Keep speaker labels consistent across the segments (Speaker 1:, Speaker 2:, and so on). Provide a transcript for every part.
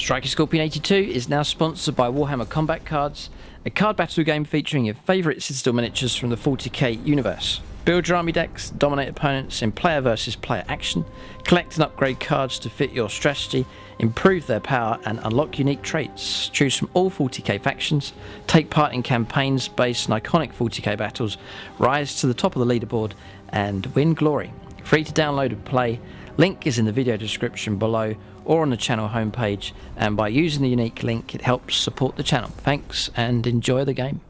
Speaker 1: Striker Scorpion 82 is now sponsored by Warhammer Combat Cards, a card battle game featuring your favourite Citadel miniatures from the 40k universe. Build your army decks, dominate opponents in player versus player action, collect and upgrade cards to fit your strategy, improve their power and unlock unique traits. Choose from all 40k factions, take part in campaigns based on iconic 40k battles, rise to the top of the leaderboard and win glory. Free to download and play, link is in the video description below or on the channel homepage, and by using the unique link it helps support the channel. Thanks and enjoy the game.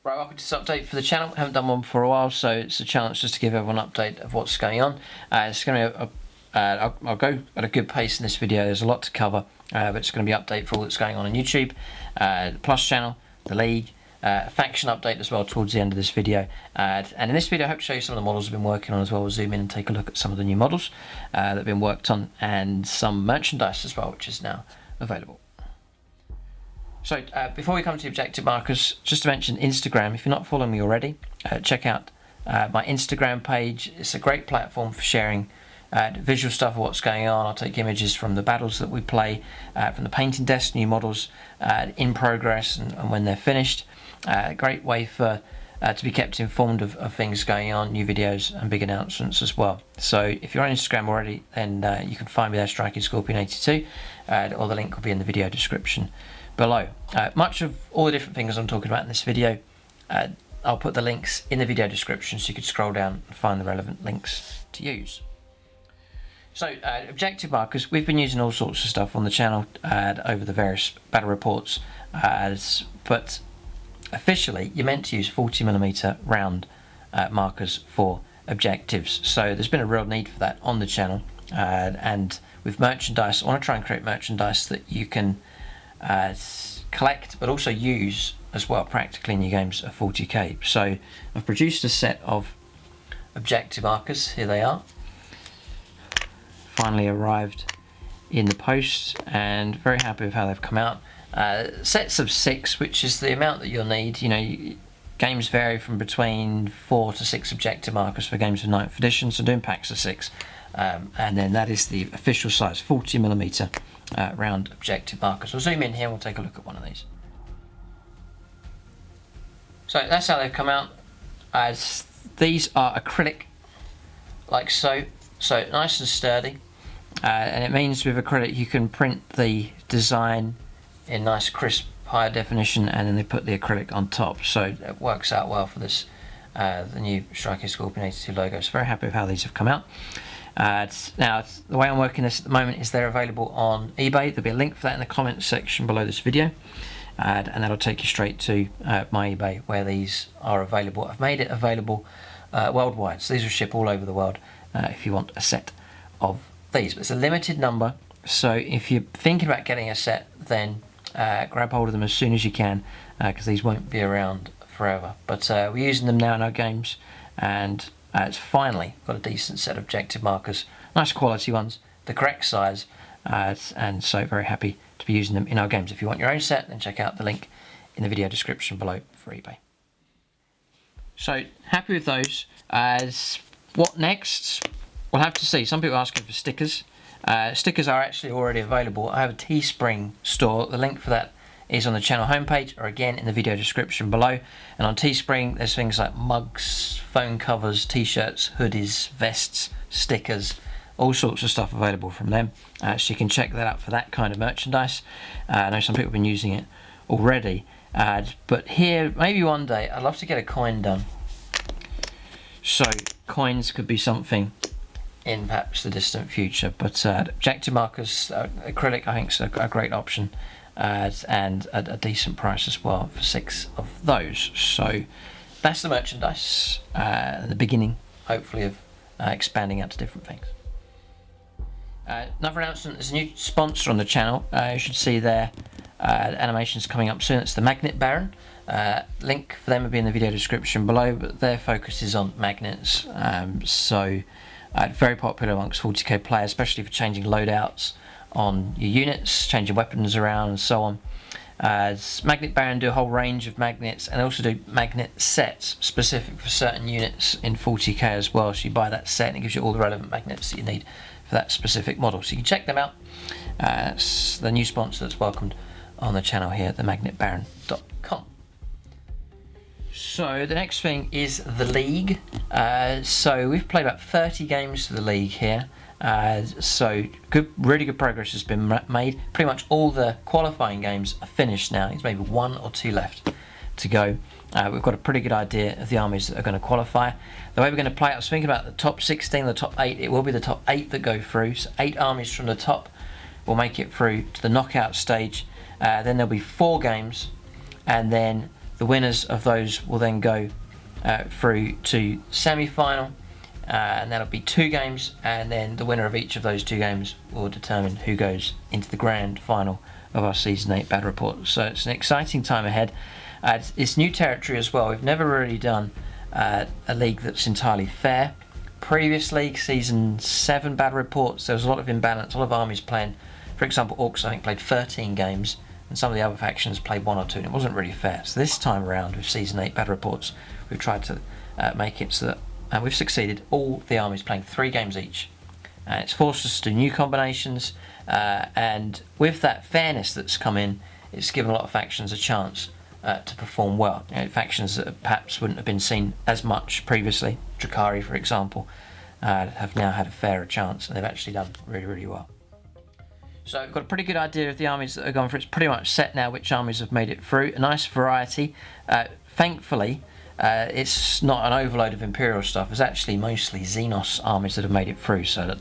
Speaker 1: Right, welcome to this update for the channel. I haven't done one for a while, so it's a challenge just to give everyone an update of what's going on. It's going to be I'll go at a good pace in this video. There's a lot to cover, but it's going to be an update for all that's going on YouTube, the Plus channel, the League, faction update as well towards the end of this video. And in this video I hope to show you some of the models I've been working on as well. We'll zoom in and take a look at some of the new models that have been worked on, and some merchandise as well, which is now available. So before we come to the objective markers, just to mention Instagram. If you're not following me already, check out my Instagram page. It's a great platform for sharing visual stuff of what's going on. I'll take images from the battles that we play, from the painting desk, new models in progress and when they're finished. A great way for to be kept informed of things going on, new videos and big announcements as well. So if you're on Instagram already, then you can find me there, Striker Scorpion 82, or the link will be in the video description below. Much of all the different things I'm talking about in this video, I'll put the links in the video description so you can scroll down and find the relevant links to use. So objective markers, we've been using all sorts of stuff on the channel over the various battle reports, but officially you're meant to use 40mm round markers for objectives. So there's been a real need for that on the channel, and with merchandise I want to try and create merchandise that you can collect but also use as well practically in your games of 40k. So I've produced a set of objective markers. Here they are, finally arrived in the post, and very happy with how they've come out. Sets of 6, which is the amount that you'll need. You know, games vary from between 4 to 6 objective markers for games of 9th edition, so doing packs of 6, and then that is the official size 40mm round objective markers. We'll zoom in here and we'll take a look at one of these. So that's how they've come out. These are acrylic, like so nice and sturdy, and it means with acrylic you can print the design in nice crisp higher definition, and then they put the acrylic on top, so it works out well for this the new Striker Scorpion 82 logo. So very happy with how these have come out. Now the way I'm working this at the moment is they're available on eBay. There'll be a link for that in the comments section below this video, and that'll take you straight to my eBay where these are available. I've made it available worldwide, so these will ship all over the world if you want a set of these. But it's a limited number, so if you're thinking about getting a set, then grab hold of them as soon as you can, because these won't be around forever. But we're using them now in our games, and it's finally got a decent set of objective markers, nice quality ones, the correct size, and so very happy to be using them in our games. If you want your own set, then check out the link in the video description below for eBay. So happy with those. What next? We'll have to see. Some people are asking for stickers. Stickers are actually already available. I have a Teespring store. The link for that is on the channel homepage, or again in the video description below. And on Teespring there's things like mugs, phone covers, t-shirts, hoodies, vests, stickers, all sorts of stuff available from them. So you can check that out for that kind of merchandise. I know some people have been using it already, but here maybe one day I'd love to get a coin done. So coins could be something in perhaps the distant future, but objective markers, acrylic, I think is a great option, and a decent price as well for 6 of those. So that's the merchandise, the beginning hopefully of expanding out to different things. Another announcement, there's a new sponsor on the channel. You should see their animations coming up soon. It's the Magnet Baron. Link for them will be in the video description below, but their focus is on magnets. Very popular amongst 40k players, especially for changing loadouts on your units, changing weapons around and so on. Magnet Baron do a whole range of magnets, and also do magnet sets specific for certain units in 40k as well. So you buy that set and it gives you all the relevant magnets that you need for that specific model. So you can check them out. It's the new sponsor that's welcomed on the channel here at themagnetbaron.com. So the next thing is the league. So we've played about 30 games for the league here. So really good progress has been made. Pretty much all the qualifying games are finished now. There's maybe 1 or 2 left to go. We've got a pretty good idea of the armies that are going to qualify. The way we're going to play it, I was thinking about the top 16, the top 8. It will be the top 8 that go through. So 8 armies from the top will make it through to the knockout stage. Then there'll be 4 games, and then the winners of those will then go through to semi-final. And that'll be 2 games, and then the winner of each of those 2 games will determine who goes into the grand final of our Season 8 Battle Report. So it's an exciting time ahead. It's new territory as well. We've never really done a league that's entirely fair. Previous league, Season 7 Battle Reports, there was a lot of imbalance, a lot of armies playing. For example, Orcs I think played 13 games, and some of the other factions played 1 or 2, and it wasn't really fair. So this time around with Season 8 Battle Reports, we've tried to make it so that, and we've succeeded, all the armies playing 3 games each. It's forced us to do new combinations, and with that fairness that's come in, it's given a lot of factions a chance to perform well. Factions that perhaps wouldn't have been seen as much previously, Drakari for example, have now had a fairer chance, and they've actually done really, really well. So we've got a pretty good idea of the armies that are gone through. It's pretty much set now which armies have made it through. A nice variety. Thankfully, it's not an overload of Imperial stuff. It's actually mostly Xenos armies that have made it through. So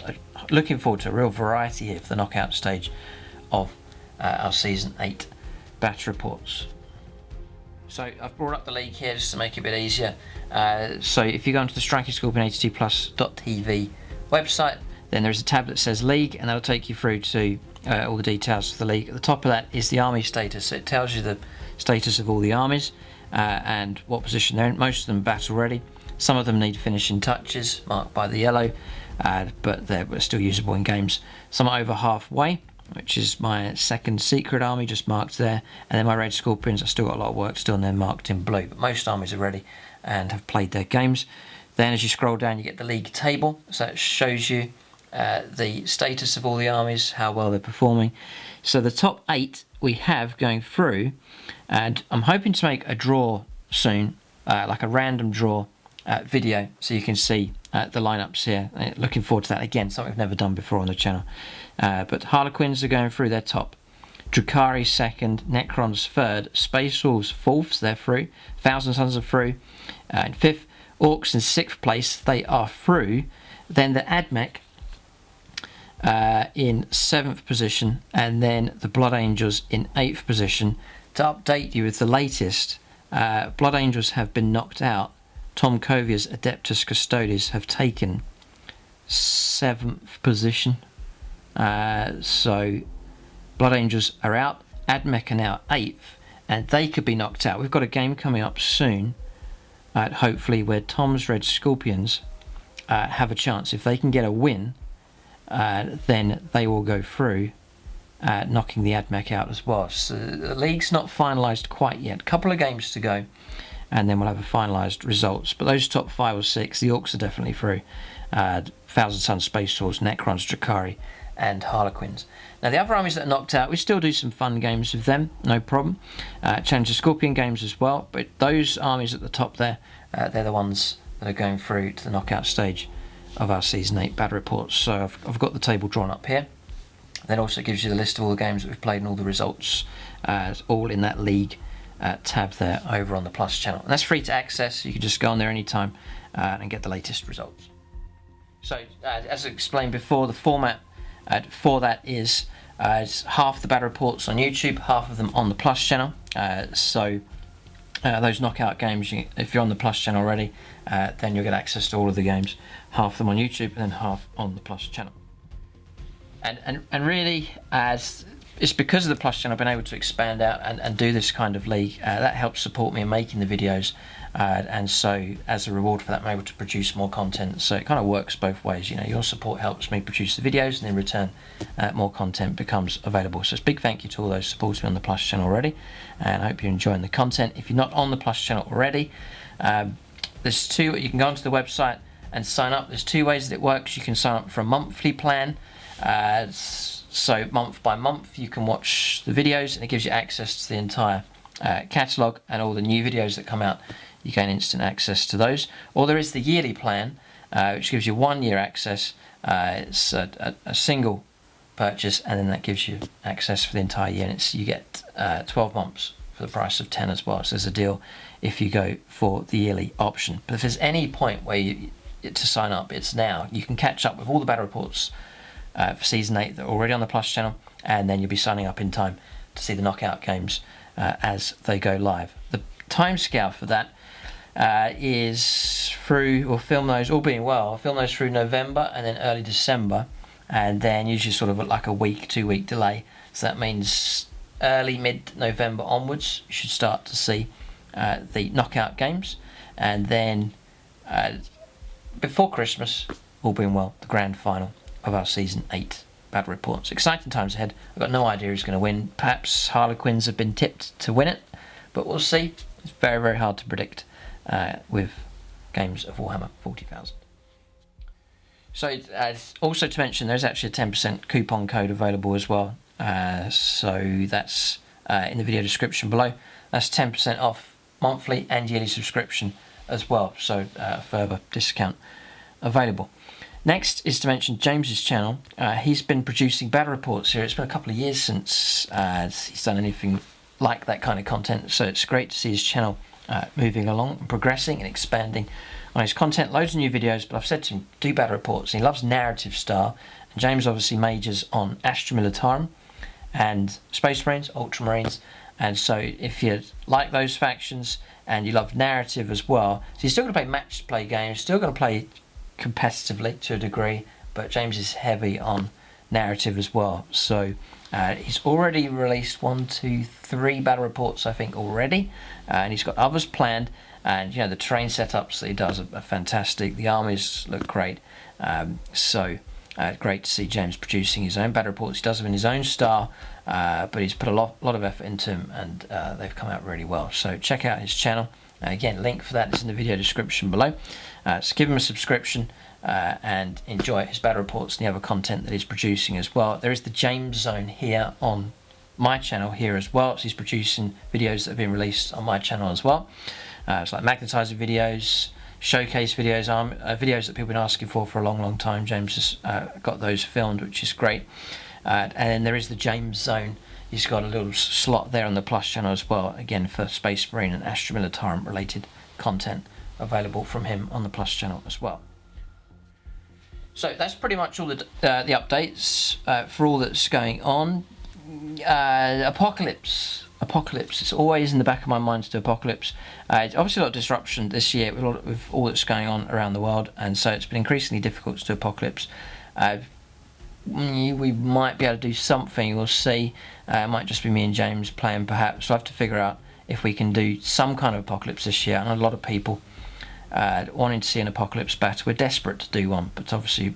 Speaker 1: looking forward to a real variety here for the knockout stage of our Season 8 Battle Reports. So I've brought up the league here just to make it a bit easier. So if you go onto the StrikingScorpion82plus.tv website, then there's a tab that says League, and that'll take you through to all the details of the league. At the top of that is the army status. So it tells you the status of all the armies and what position they're in. Most of them battle ready. Some of them need finishing touches, marked by the yellow, but they're still usable in games. Some are over halfway, which is my second secret army, just marked there. And then my red scorpions, I've still got a lot of work still, and they're marked in blue. But most armies are ready and have played their games. Then as you scroll down, you get the league table. So it shows you the status of all the armies, how well they're performing. So the top 8 we have going through, and I'm hoping to make a draw soon, like a random draw video, so you can see the lineups here. Looking forward to that again, something I've never done before on the channel. But Harlequins are going through their top, Drakari second, Necrons third, Space Wolves fourth, they're through, Thousand Sons are through, in fifth, Orcs in 6th place, they are through. Then the Admech in 7th position, and then the Blood Angels in 8th position. To update you with the latest, Blood Angels have been knocked out. Tom Covia's Adeptus Custodes have taken 7th position. So Blood Angels are out, Admech are now 8th, and they could be knocked out. We've got a game coming up soon, hopefully, where Tom's Red Scorpions have a chance. If they can get a win, then they will go through, knocking the Admech out as well. So the league's not finalised quite yet. A couple of games to go, and then we'll have a finalised results. But those top 5 or 6, the Orcs are definitely through. Thousand Sons, Space Wolves, Necrons, Drakari, and Harlequins. Now the other armies that are knocked out, we still do some fun games with them, no problem. Challenger Scorpion games as well, but those armies at the top there, they're the ones that are going through to the knockout stage of our Season 8 Battle Reports. So I've got the table drawn up here. That also gives you the list of all the games that we've played and all the results, all in that league tab there over on the Plus channel. And that's free to access. You can just go on there anytime and get the latest results. So as I explained before, the format for that is half the Battle Reports on YouTube, half of them on the Plus channel. Those knockout games, if you're on the Plus channel already, then you'll get access to all of the games, half of them on YouTube and then half on the Plus channel. And really, it's because of the Plus channel I've been able to expand out and do this kind of league. That helps support me in making the videos, and so as a reward for that, I'm able to produce more content. So it kind of works both ways. You know, your support helps me produce the videos, and in return, more content becomes available. So it's a big thank you to all those supporting me on the Plus channel already, and I hope you're enjoying the content. If you're not on the Plus channel already, there's two. You can go onto the website and sign up. There's two ways that it works. You can sign up for a monthly plan. So month by month you can watch the videos, and it gives you access to the entire catalogue, and all the new videos that come out, you gain instant access to those. Or there is the yearly plan, which gives you 1 year access. It's a single purchase, and then that gives you access for the entire year, and you get 12 months for the price of 10 as well. So there's a deal if you go for the yearly option. But if there's any point where to sign up, it's now. You can catch up with all the battle reports for Season 8 that are already on the Plus channel, and then you'll be signing up in time to see the knockout games as they go live. The timescale for that is through, we'll film those, all being well, I'll film those through November and then early December, and then usually sort of like a week, 2 week delay. So that means early mid-November onwards you should start to see the knockout games, and then before Christmas, all being well, the grand final of our Season 8 battle reports. Exciting times ahead. I've got no idea who's going to win. Perhaps Harlequins have been tipped to win it, but we'll see. It's very, very hard to predict with games of Warhammer 40,000. So also to mention, there's actually a 10% coupon code available as well. So that's in the video description below. That's 10% off monthly and yearly subscription as well. So a further discount available. Next is to mention James's channel. He's been producing battle reports here. It's been a couple of years since he's done anything like that kind of content, so it's great to see his channel moving along and progressing and expanding on his content. Loads of new videos, but I've said to him, do battle reports. He loves narrative style, and James obviously majors on Astra Militarum and Space Marines, Ultramarines, and so if you like those factions and you love narrative as well, so you're still going to play match play games, still going to play competitively to a degree, but James is heavy on narrative as well. So he's already released 3 battle reports, I think, already, and he's got others planned. And you know, the terrain setups that he does are fantastic. The armies look great. So great to see James producing his own battle reports. He does them in his own style, but he's put a lot of effort into them, and they've come out really well. So check out his channel. Again, link for that is in the video description below. So give him a subscription and enjoy his battle reports and the other content that he's producing as well. There is the James Zone here on my channel here as well. So he's producing videos that have been released on my channel as well. It's like magnetizer videos, showcase videos, videos that people have been asking for a long time. James has got those filmed, which is great. And then there is the James Zone. He's got a little slot there on the Plus channel as well, again for Space Marine and Astra Militarum related content available from him on the Plus channel as well. So that's pretty much all the updates for all that's going on. Apocalypse. It's always in the back of my mind to do Apocalypse. It's obviously a lot of disruption this year with all that's going on around the world, and so it's been increasingly difficult to do Apocalypse. We might be able to do something, we'll see. It might just be me and James playing perhaps. We'll have to figure out if we can do some kind of Apocalypse this year. I know a lot of people wanting to see an Apocalypse battle. We're desperate to do one, but it's obviously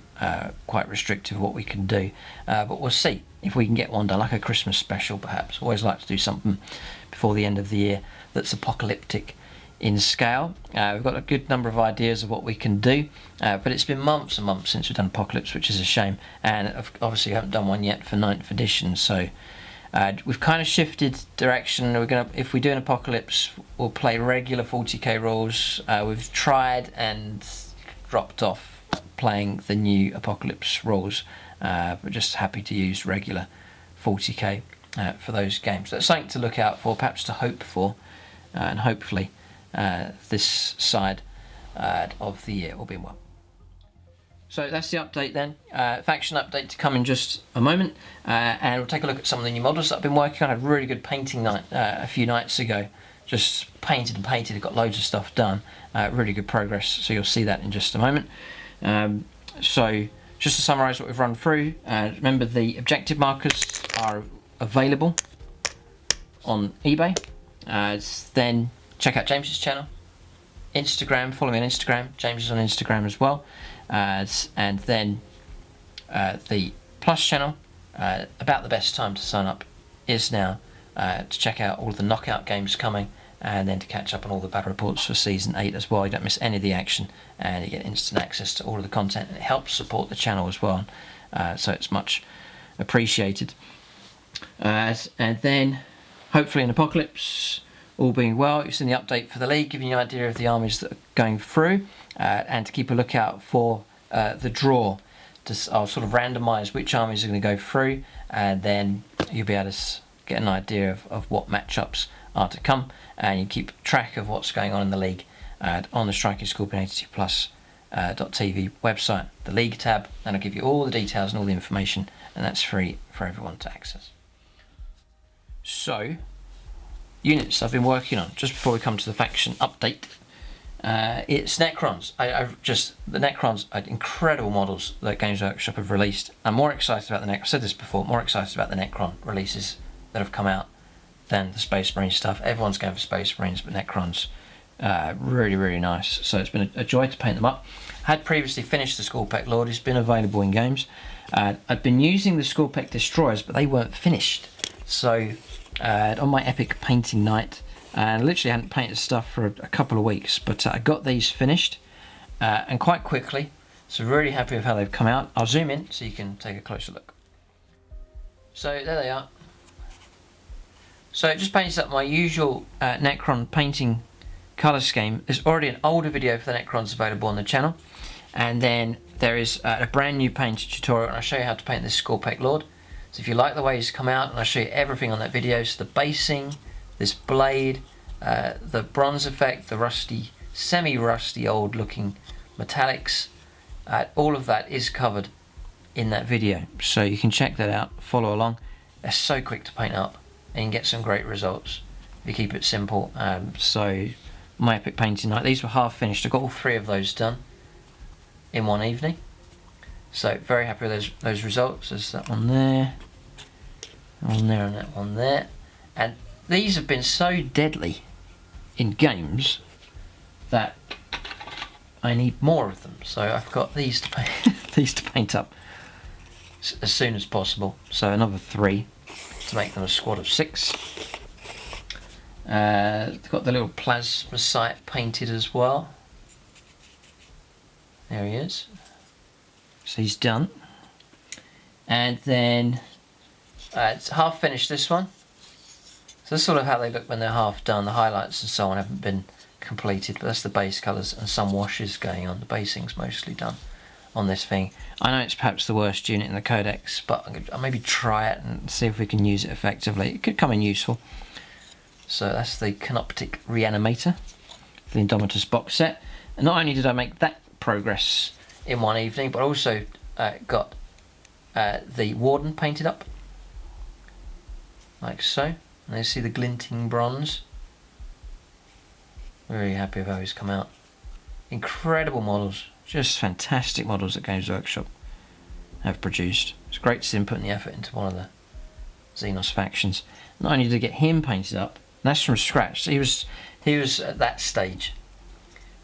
Speaker 1: quite restrictive what we can do. But we'll see if we can get one done, like a Christmas special perhaps. Always like to do something before the end of the year that's apocalyptic in scale. We've got a good number of ideas of what we can do, but it's been months and months since we've done Apocalypse, which is a shame, and obviously we haven't done one yet for 9th edition, so we've kind of shifted direction. If we do an Apocalypse, we'll play regular 40k rules. We've tried and dropped off playing the new Apocalypse rules, but just happy to use regular 40k for those games. That's something to look out for, perhaps to hope for, and hopefully this side of the year will be well. So that's the update then. Faction update to come in just a moment, and we'll take a look at some of the new models that I've been working on. I had a really good painting night a few nights ago. Just painted, got loads of stuff done. Really good progress, so you'll see that in just a moment. So just to summarise what we've run through, remember the objective markers are available on eBay. Then check out James's channel, Instagram, follow me on Instagram. James is on Instagram as well. And then the Plus channel, about the best time to sign up is now, to check out all of the knockout games coming, and then to catch up on all the battle reports for Season 8 as well. You don't miss any of the action, and you get instant access to all of the content, and it helps support the channel as well, so it's much appreciated. And then hopefully in Apocalypse, all being well, you've seen the update for the league, giving you an idea of the armies that are going through, and to keep a lookout for the draw. I'll sort of randomise which armies are going to go through, and then you'll be able to get an idea of what matchups are to come, and you keep track of what's going on in the league on the Striking Scorpion 82 Plus .tv website, the league tab, and I'll give you all the details and all the information, and that's free for everyone to access. So, units I've been working on just before we come to the faction update. It's Necrons. The Necrons are incredible models that Games Workshop have released. I'm more excited about the I've said this before, more excited about the Necron releases that have come out than the Space Marine stuff. Everyone's going for Space Marines, but Necrons, really, really nice. So it's been a joy to paint them up. Had previously finished the Scorpec Lord. It's been available in games. I've been using the Scorpec Destroyers, but they weren't finished. So on my epic painting night, and literally hadn't painted stuff for a couple of weeks, but I got these finished and quite quickly, so really happy with how they've come out. I'll zoom in so you can take a closer look. So there they are. So it just paints up my usual Necron painting colour scheme. There's already an older video for the Necrons available on the channel, and then there is a brand new painting tutorial, and I'll show you how to paint this Scorpec Lord. So if you like the way he's come out, and I'll show you everything on that video, so the basing, this blade, the bronze effect, the rusty, semi-rusty old looking metallics, all of that is covered in that video, so you can check that out, follow along. They're so quick to paint up, and you can get some great results if you keep it simple. So my epic painting night, these were half finished. I got all 3 of those done in one evening, so very happy with those results. There's that one there, and that one there, and these have been so deadly in games that I need more of them. So I've got these to paint up as soon as possible. So another 3 to make them a squad of 6. They've got the little plasma sight painted as well. There he is. So he's done. And then it's half finished, this one. So that's sort of how they look when they're half done. The highlights and so on haven't been completed, but that's the base colours and some washes going on. The basing's mostly done on this thing. I know it's perhaps the worst unit in the codex, but I'll maybe try it and see if we can use it effectively. It could come in useful. So that's the Canoptic Reanimator, the Indomitus box set. And not only did I make that progress in one evening, but also got the Warden painted up, like so. And you see the glinting bronze. Very happy with how he's come out. Incredible models, just fantastic models that Games Workshop have produced. It's great to see him putting the effort into one of the Xenos factions. Not only did I get him painted up, and that's from scratch. So he was at that stage.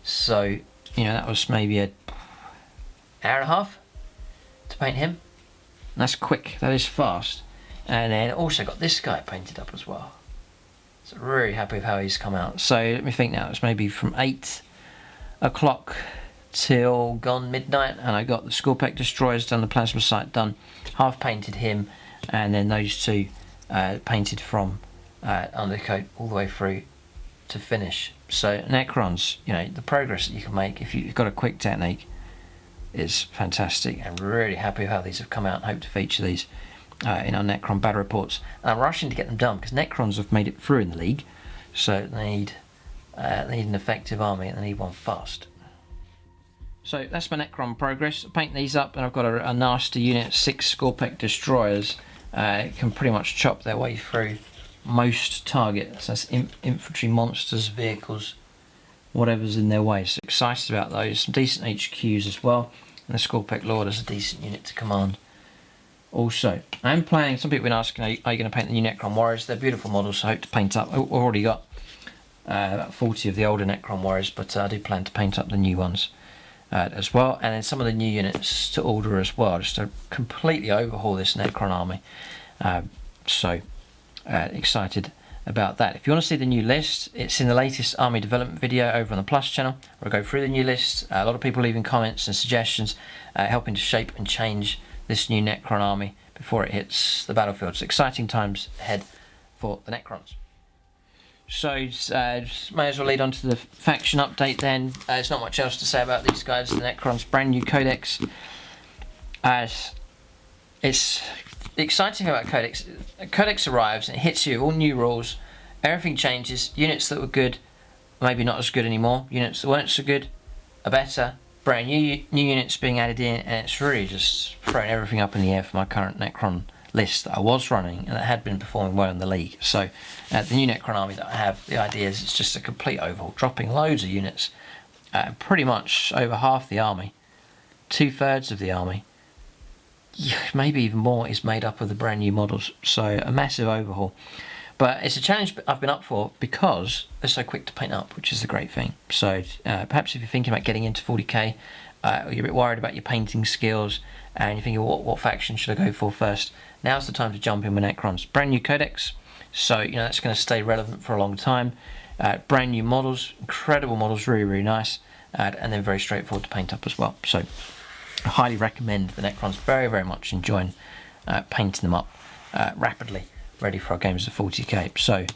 Speaker 1: So you know that was maybe an hour and a half to paint him. And that's quick. That is fast. And then also got this guy painted up as well. So really happy with how he's come out. So let me think now, it's maybe from 8 o'clock till gone midnight, and I got the Scorpec Destroyers done, the Plasma Sight done, half painted him, and then those 2 painted from undercoat all the way through to finish. So Necrons, you know, the progress that you can make if you've got a quick technique is fantastic, and really happy with how these have come out, and hope to feature these in our Necron battle reports. And I'm rushing to get them done because Necrons have made it through in the league, so they need an effective army, and they need one fast. So that's my Necron progress. I paint these up, and I've got a nasty unit, 6 Scorpec Destroyers. Can pretty much chop their way through most targets. That's infantry, monsters, vehicles, whatever's in their way. So excited about those. Some decent HQs as well, and the Scorpec Lord is a decent unit to command also. I'm planning, some people have been asking, are you going to paint the new Necron Warriors? They're beautiful models, so I hope to paint up. I've already got about 40 of the older Necron Warriors, but I do plan to paint up the new ones as well. And then some of the new units to order as well, just to completely overhaul this Necron army. Excited about that. If you want to see the new list, it's in the latest army development video over on the Plus channel, where I go through the new list. A lot of people leaving comments and suggestions, helping to shape and change this new Necron army before it hits the battlefield. So exciting times ahead for the Necrons. So may as well lead on to the faction update then. There's not much else to say about these guys. The Necrons, brand new codex. It's the exciting thing about codex. Codex arrives and it hits you with all new rules. Everything changes. Units that were good, maybe not as good anymore. Units that weren't so good are better. Brand new units being added in, and it's really just throwing everything up in the air for my current Necron list that I was running and that had been performing well in the league. So the new Necron army that I have, the idea is it's just a complete overhaul, dropping loads of units, pretty much over half the army, 2/3 of the army, maybe even more, is made up of the brand new models. So a massive overhaul, but it's a challenge I've been up for because they're so quick to paint up, which is the great thing. So perhaps if you're thinking about getting into 40k, or you're a bit worried about your painting skills and you're thinking what faction should I go for first, now's the time to jump in with Necrons. Brand new codex, so that's going to stay relevant for a long time. Brand new models, incredible models, really nice, and then very straightforward to paint up as well. So I highly recommend the Necrons, very much enjoying painting them up rapidly, ready for our games of 40k. So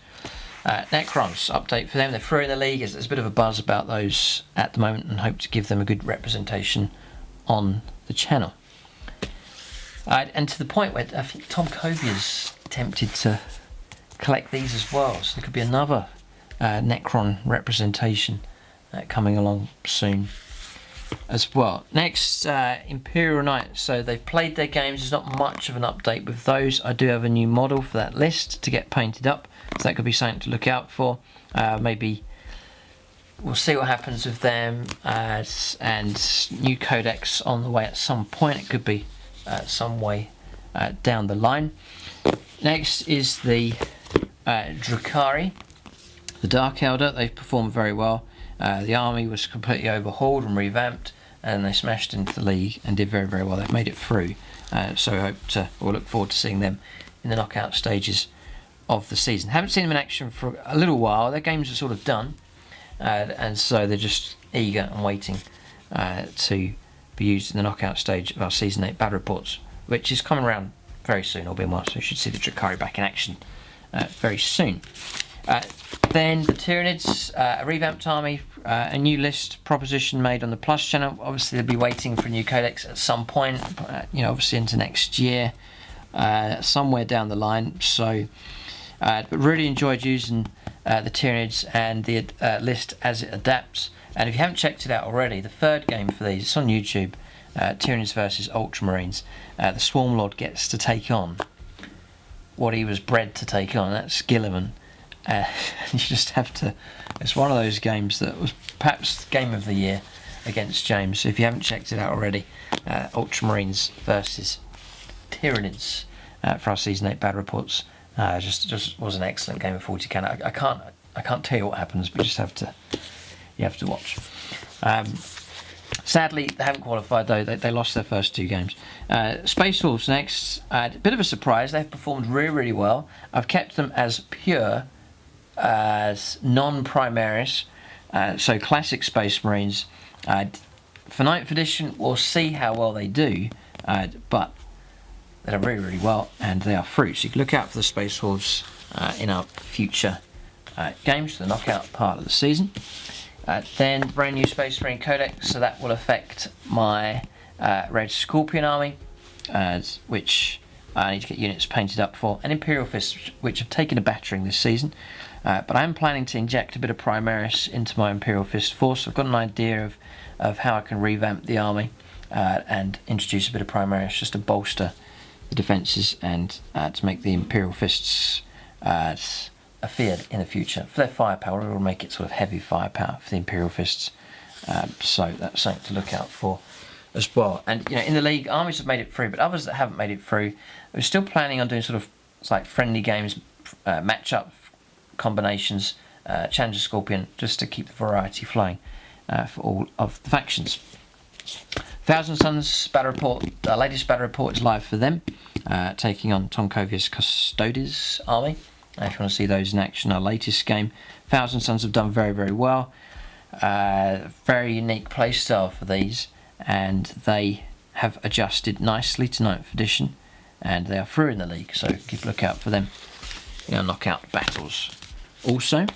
Speaker 1: Necrons, update for them. They're through in the league. There's a bit of a buzz about those at the moment, and hope to give them a good representation on the channel. And to the point where I think Tom Covey is tempted to collect these as well, so there could be another Necron representation coming along soon as well. Next, Imperial Knights. So they've played their games. There's not much of an update with those. I do have a new model for that list to get painted up, so that could be something to look out for. Maybe we'll see what happens with them, and new codex on the way at some point. It could be some way down the line. Next is the Drukhari, the Dark Elder. They've performed very well. The army was completely overhauled and revamped, and they smashed into the league and did very well. They've made it through, so we'll look forward to seeing them in the knockout stages of the season. Haven't seen them in action for a little while. Their games are sort of done, and so they're just eager and waiting to be used in the knockout stage of our Season 8 battle reports, which is coming around very soon, all being well, so we should see the Drukhari back in action very soon. Then the Tyranids, a revamped army, a new list proposition made on the Plus channel. Obviously they'll be waiting for a new codex at some point, obviously into next year, somewhere down the line. So, but really enjoyed using the Tyranids and the list as it adapts. And if you haven't checked it out already, the third game for these, it's on YouTube, Tyranids versus Ultramarines. The Swarmlord gets to take on what he was bred to take on, that's Gilliman. You just have to, it's one of those games that was perhaps game of the year against James. So if you haven't checked it out already, Ultramarines versus Tyranids for our Season 8 battle reports, just was an excellent game of 40k. I can't tell you what happens, but you have to watch. Sadly, they haven't qualified though. They lost their first two games. Space Wolves next. A bit of a surprise. They've performed really well. I've kept them as pure, as non-Primaris. So classic Space Marines. For 9th edition, we'll see how well they do. But they do really well, and they are through. So you can look out for the Space Wolves in our future games, the knockout part of the season. Then brand new Space Marine Codex, so that will affect my Red Scorpion army, which I need to get units painted up for, and Imperial Fists, which have taken a battering this season. But I am planning to inject a bit of Primaris into my Imperial Fist force. I've got an idea of how I can revamp the army and introduce a bit of Primaris just to bolster the defences and to make the Imperial Fists feared in the future. For their firepower, it will make it sort of heavy firepower for the Imperial Fists. So that's something to look out for as well. And in the league, armies have made it through, but others that haven't made it through, we're still planning on doing sort of like friendly games, match-up combinations, Challenger Scorpion, just to keep the variety flowing for all of the factions. Thousand Sons battle report, latest battle report is live for them, taking on Tom Covier's Custodes army. If you want to see those in action, our latest game. Thousand Sons have done very, very well. Very unique playstyle for these, and they have adjusted nicely to 9th edition, and they are through in the league, so keep a lookout for them in our knockout battles. Also,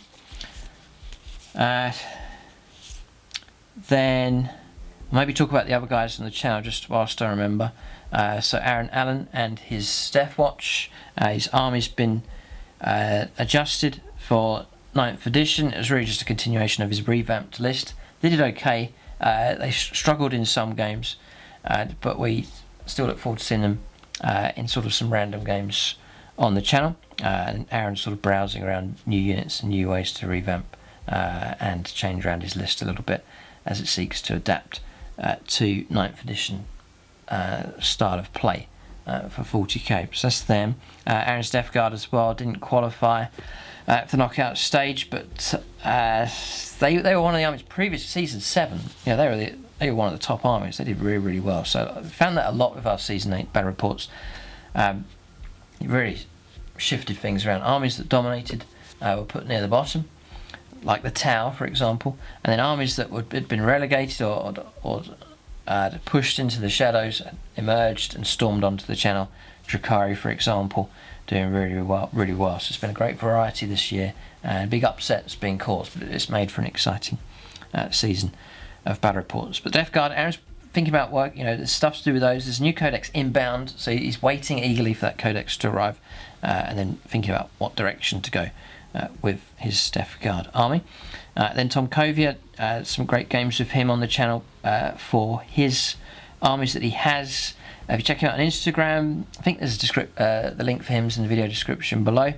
Speaker 1: then maybe talk about the other guys on the channel just whilst I remember. So Aaron Allen and his Death Watch, his army's been adjusted for 9th edition. It was really just a continuation of his revamped list. They did okay. They struggled in some games, but we still look forward to seeing them in sort of some random games on the channel. And Aaron's sort of browsing around new units and new ways to revamp and change around his list a little bit as it seeks to adapt to 9th edition style of play for 40k. So that's them. Aaron's Death Guard as well didn't qualify for the knockout stage, but they were one of the armies previous to season 7. They were one of the top armies. They did really, really well. So I found that a lot with our season 8 battle reports. It really shifted things around. Armies that dominated were put near the bottom, like the Tau, for example, and then armies that had been relegated or pushed into the shadows, emerged and stormed onto the channel. Drakari, for example, doing really well. So it's been a great variety this year, and big upsets being caused, but it's made for an exciting season of battle reports. But Death Guard, Aaron's thinking about work. There's stuff to do with those. There's a new codex inbound, so he's waiting eagerly for that codex to arrive, and then thinking about what direction to go with his Death Guard army. Then Tom Covier, some great games with him on the channel for his armies that he has. If you check him out on Instagram, I think there's the link for him is in the video description below.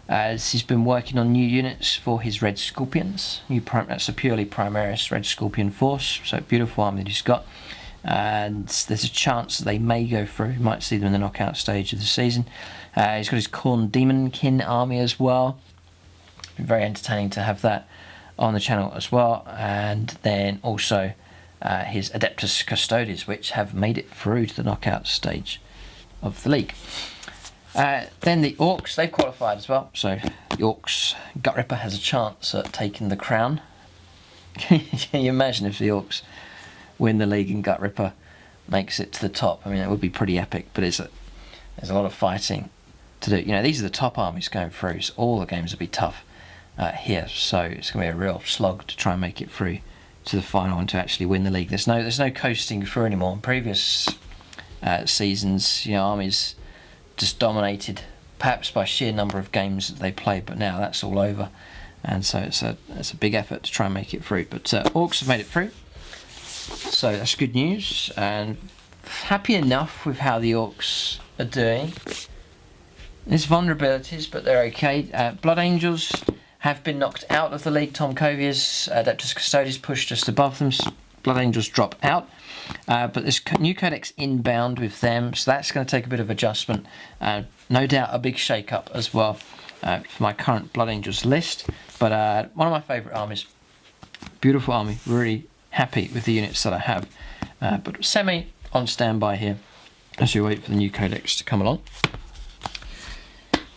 Speaker 1: He's been working on new units for his Red Scorpions. That's a purely Primaris Red Scorpion force, so beautiful army that he's got. And there's a chance that they may go through. You might see them in the knockout stage of the season. He's got his Khorne Demonkin army as well. Very entertaining to have that on the channel as well. And then also his Adeptus Custodes, which have made it through to the knockout stage of the league. Then the Orcs, they've qualified as well. So the Orcs, Gut Ripper has a chance at taking the crown. Can you imagine if the Orcs win the league and Gut Ripper makes it to the top? I mean, it would be pretty epic, but there's a lot of fighting to do. These are the top armies going through, so all the games will be tough here. So it's going to be a real slog to try and make it through to the final and to actually win the league. There's no coasting through anymore. In previous seasons, armies just dominated, perhaps by sheer number of games that they played, but now that's all over, and so it's a big effort to try and make it through. But Orcs have made it through, so that's good news, and happy enough with how the Orcs are doing. There's vulnerabilities, but they're okay. Blood Angels have been knocked out of the league. Tom Covier's Adeptus Custodes pushed just above them. Blood Angels drop out. But there's new codex inbound with them, so that's going to take a bit of adjustment. No doubt a big shake-up as well for my current Blood Angels list. But one of my favourite armies. Beautiful army. Really happy with the units that I have. But semi on standby here as we wait for the new codex to come along.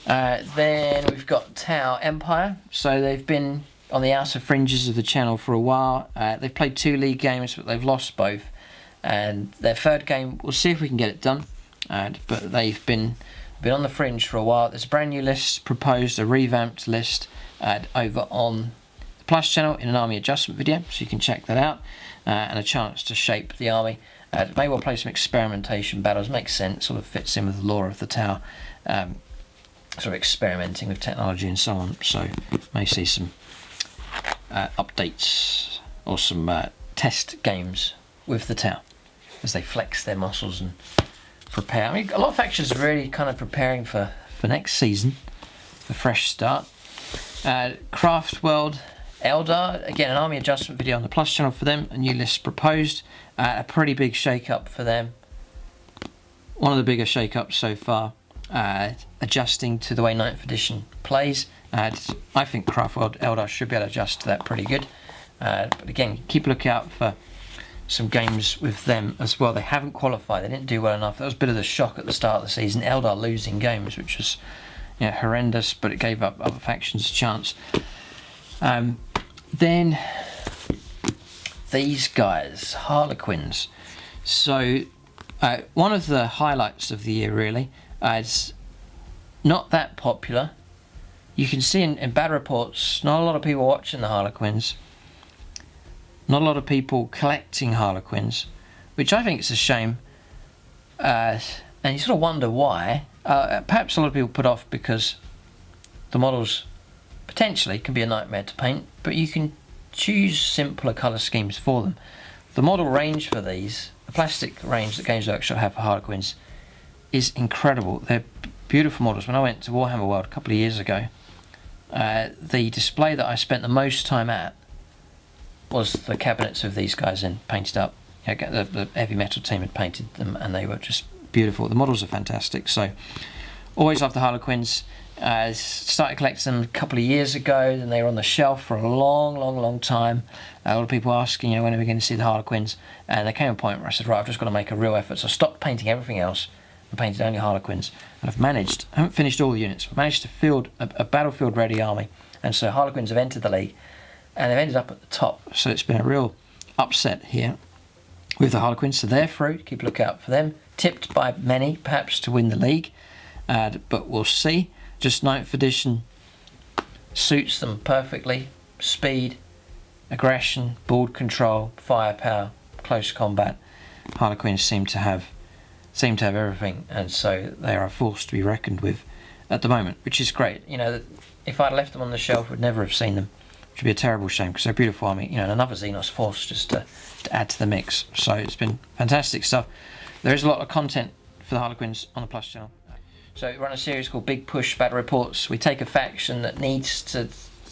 Speaker 1: Then we've got Tau Empire. So they've been on the outer fringes of the channel for a while. They've played 2 league games, but they've lost both. And their third game, we'll see if we can get it done. But they've been on the fringe for a while. There's a brand new list proposed, a revamped list over on the Plus channel in an army adjustment video, so you can check that out. And a chance to shape the army. May well play some experimentation battles. Makes sense, sort of fits in with the lore of the Tau. Sort of experimenting with technology and so on. So may see some updates or some test games with the Tau as they flex their muscles and prepare. I mean, a lot of factions are really kind of preparing for next season, a fresh start. Craft World Eldar, again, an army adjustment video on the Plus channel for them, a new list proposed, a pretty big shake-up for them. One of the bigger shake-ups so far, adjusting to the way 9th edition plays. I think Craftworld Eldar should be able to adjust to that pretty good. But again, keep a look out for some games with them as well. They haven't qualified, they didn't do well enough. That was a bit of the shock at the start of the season. Eldar losing games, which was horrendous, but it gave up other factions a chance. Then these guys, Harlequins. So one of the highlights of the year really, it's not that popular. You can see in bad reports, not a lot of people watching the Harlequins, not a lot of people collecting Harlequins, which I think is a shame, and you sort of wonder why. Perhaps a lot of people put off because the models potentially can be a nightmare to paint, but you can choose simpler colour schemes for them. The model range for these, the plastic range that Games Workshop have for Harlequins, is incredible. They're beautiful models. When I went to Warhammer World a couple of years ago, the display that I spent the most time at was the cabinets of these guys in, painted up. The heavy metal team had painted them and they were just beautiful. The models are fantastic, so always love the Harlequins. Started collecting them a couple of years ago, then they were on the shelf for a long time. A lot of people asking, when are we going to see the Harlequins? And there came a point where I said, right, I've just got to make a real effort. So I stopped painting everything else and painted only Harlequins. And I haven't finished all the units, but managed to field a battlefield ready army. And so Harlequins have entered the league and they've ended up at the top. So it's been a real upset here with the Harlequins. So they're through, keep a lookout for them. Tipped by many, perhaps, to win the league, but we'll see. Just 9th edition suits them perfectly. Speed, aggression, board control, firepower, close combat. Harlequins seem to have everything, and so they are a force to be reckoned with at the moment, which is great. If I'd left them on the shelf, we'd never have seen them, which would be a terrible shame because they're a beautiful army. And another Xenos force just to add to the mix. So it's been fantastic stuff. There is a lot of content for the Harlequins on the Plus channel. So we run a series called Big Push Battle Reports. We take a faction that needs to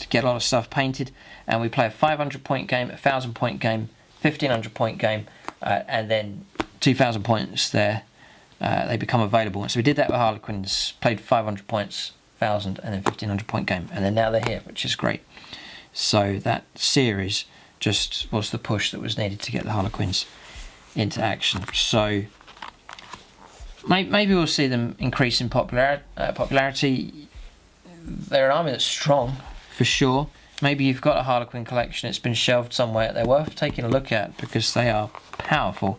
Speaker 1: get a lot of stuff painted, and we play a 500 point game, a 1,000 point game, 1,500 point game, and then 2,000 points there. They become available. And so we did that with Harlequins, played 500 points, 1,000, and then 1,500 point game, and then now they're here, which is great. So that series just was the push that was needed to get the Harlequins into action. So maybe we'll see them increase in popularity. They're an army that's strong, for sure. Maybe you've got a Harlequin collection, it's been shelved somewhere. They're worth taking a look at because they are powerful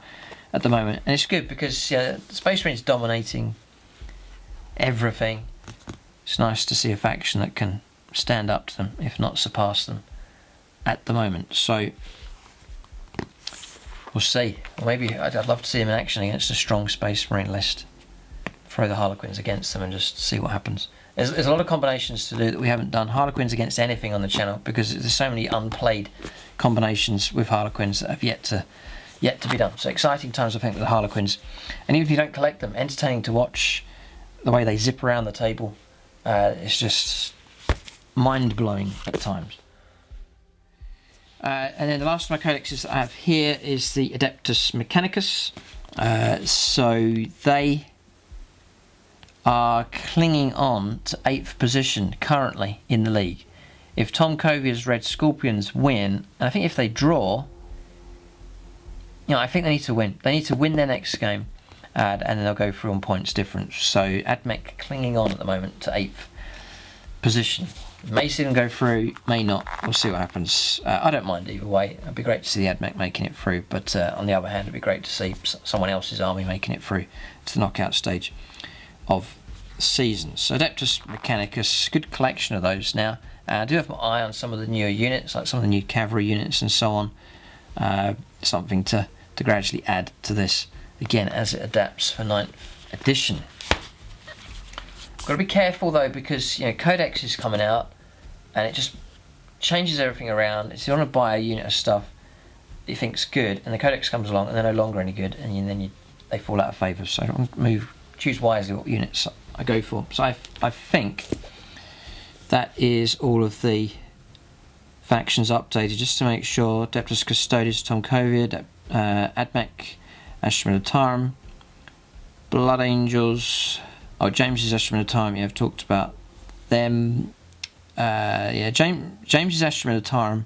Speaker 1: at the moment. And it's good because the Space Marine's dominating everything. It's nice to see a faction that can stand up to them, if not surpass them, at the moment. So we'll see. Or maybe I'd love to see them in action against a strong Space Marine list. Throw the Harlequins against them and just see what happens. There's a lot of combinations to do that we haven't done. Harlequins against anything on the channel because there's so many unplayed combinations with Harlequins that have yet to be done. So exciting times, I think, with the Harlequins. And even if you don't collect them, entertaining to watch the way they zip around the table. It's just mind-blowing at times. And then the last of my codexes that I have here is the Adeptus Mechanicus. So they are clinging on to 8th position currently in the league. If Tom Covey's Red Scorpions win, and I think if they draw, I think they need to win. They need to win their next game, and then they'll go through on points difference. So Admech clinging on at the moment to 8th position. May see them go through, may not. We'll see what happens. I don't mind either way. It'd be great to see the Admech making it through, but on the other hand, it'd be great to see someone else's army making it through to the knockout stage of the season. So Adeptus Mechanicus, good collection of those now. I do have my eye on some of the newer units, like some of the new cavalry units and so on. Something to gradually add to this, again, as it adapts for 9th edition. Got to be careful though, because Codex is coming out and it just changes everything around. If you want to buy a unit of stuff that you think's good, and the Codex comes along and they're no longer any good, and then they fall out of favour. So I don't choose wisely what units I go for. So I think that is all of the factions updated just to make sure. Adeptus Custodes, Tom Covey, Admech, Astra Militarum, Blood Angels. Oh, James's Astra Militarum, yeah, I've talked about them. Yeah, James's Astra Militarum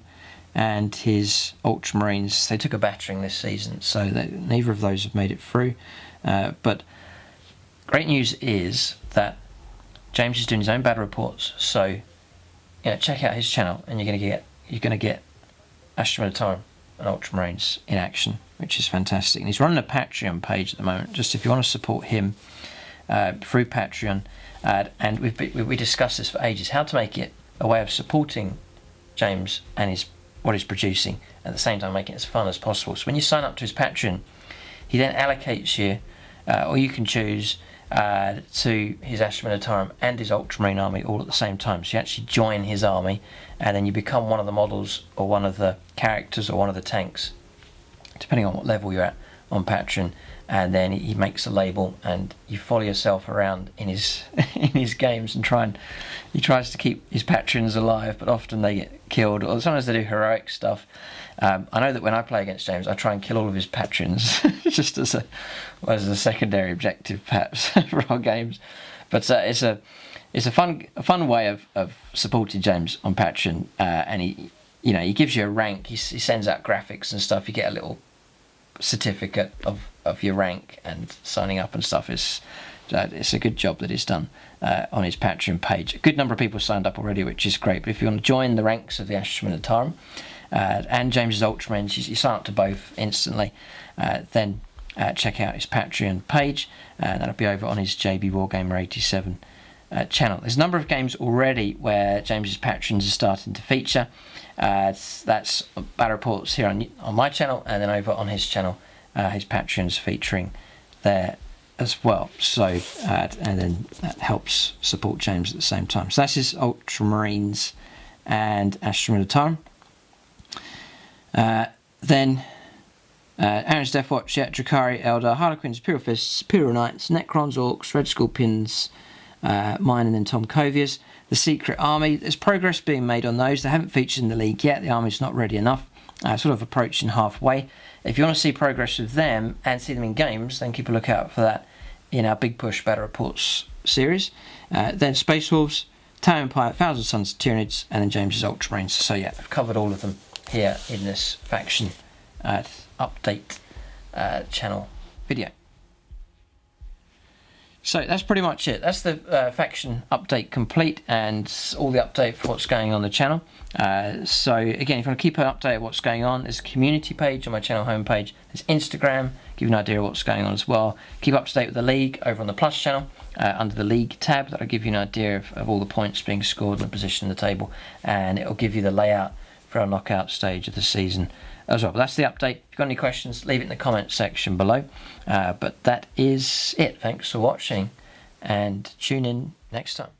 Speaker 1: and his Ultramarines, they took a battering this season, so neither of those have made it through. But great news is that James is doing his own battle reports, so yeah, check out his channel, and you're gonna get Astra Militarum and Ultramarines in action, which is fantastic. And he's running a Patreon page at the moment, just if you want to support him through Patreon. And we discussed this for ages, how to make it a way of supporting James and what he's producing, at the same time making it as fun as possible. So when you sign up to his Patreon, he then allocates you, or you can choose to his Astra Militarum and his Ultramarine army all at the same time. So you actually join his army, and then you become one of the models or one of the characters or one of the tanks, depending on what level you're at on Patreon. And then he makes a label, and you follow yourself around in his in his games and he tries to keep his patrons alive, but often they get killed, or sometimes they do heroic stuff. I know that when I play against James, I try and kill all of his patrons just as a secondary objective, perhaps, for our games. But it's a fun way of supporting James on Patreon, and he gives you a rank. He sends out graphics and stuff. You get a little certificate of your rank and signing up and stuff. It's a good job that he's done on his Patreon page. A good number of people signed up already, which is great. But if you want to join the ranks of the Astra Militarum and James's Ultramarines, you sign up to both instantly. Then check out his Patreon page, and that'll be over on his JB Wargamer 87 channel. There's a number of games already where James's patrons are starting to feature. That's battle reports here on my channel, and then over on his channel, his Patreon's featuring there as well. So and then that helps support James at the same time. So that's his Ultramarines and Astra Militarum. Then Aaron's Death Watch, yeah, Drakari, Eldar, Harlequins, Imperial Fists, Imperial Knights, Necrons, Orcs, Red Scorpions, mine, and then Tom Covey's. The Secret Army, there's progress being made on those. They haven't featured in the league yet. The army's not ready enough. Sort of approaching halfway. If you want to see progress with them and see them in games, then keep a lookout for that in our Big Push Battle Reports series. Then Space Wolves, Tower Empire, Thousand Sons of Tyranids, and then James's Ultramarines. So yeah, I've covered all of them here in this faction update channel video. So that's pretty much it. That's the faction update complete, and all the update for what's going on the channel. So again, if you want to keep an update of what's going on, there's a community page on my channel homepage. There's Instagram, give you an idea of what's going on as well. Keep up to date with the league over on the Plus channel under the league tab. That'll give you an idea of all the points being scored and the position in the table, and it'll give you the layout for our knockout stage of the season as well. But that's the update. If you've got any questions, leave it in the comments section below. But that is it. Thanks for watching, and tune in next time.